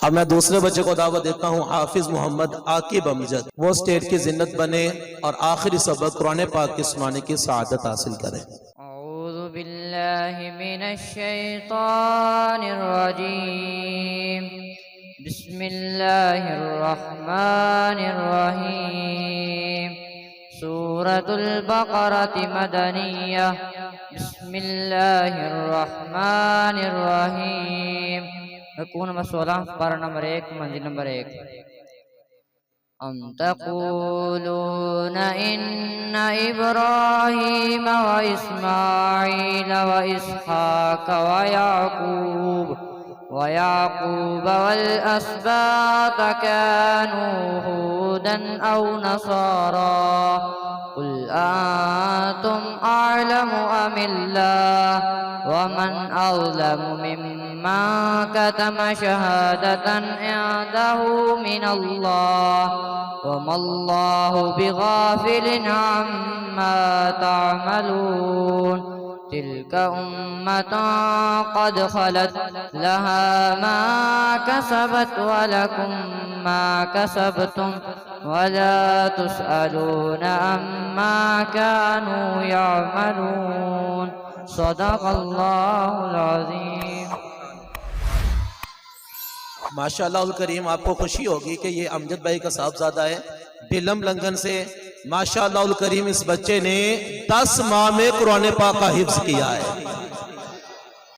अब मैं दूसरे बच्चे को दावत देता हूँ, हाफिज मोहम्मद आकिब अमजद। वो स्टेट की जिन्नत बने और आखिरी सबक कुरान पाक के सुनाने की सआदत हासिल करें। औज़ु बिल्लाहि मिनश शैतानिर रजीम। बिस्मिल्लाहिर रहमानिर रहीम। सूरतुल बक़रह मदनिय्यह। बिस्मिल्लाहिर रहमानिर रहीम। रुकू नंबर 16, पारा नंबर 1, मंजिल नंबर 1। अम तक़ूलून इन्न इब्राहीम व इस्माईल व इसहाक़ व याक़ूब वल अस्बात कानू हूदन औ नसारा कुल अंतुम अअलमु अमिल्लाह वमन अज़लमु मिम्मन कतम शहादतन इंदहु मिनल्लाह वमल्लाहु बिगाफिलिन अम्मा तअमलून। तिल्का उम्मतुन क़द खलत लहा मा कसबत व लकुम मा कसबतुम वला तुसअलून अम्मा कानू यअमलून। सदक़ल्लाहुल अज़ीम। माशाअल्लाह करीम, आपको खुशी होगी कि ये अमजद भाई का साहबजादा है बिलम लंगन से। माशाअल्लाह करीम, इस बच्चे ने 10 माह में कुरान पाक का हिफ्ज़ किया है।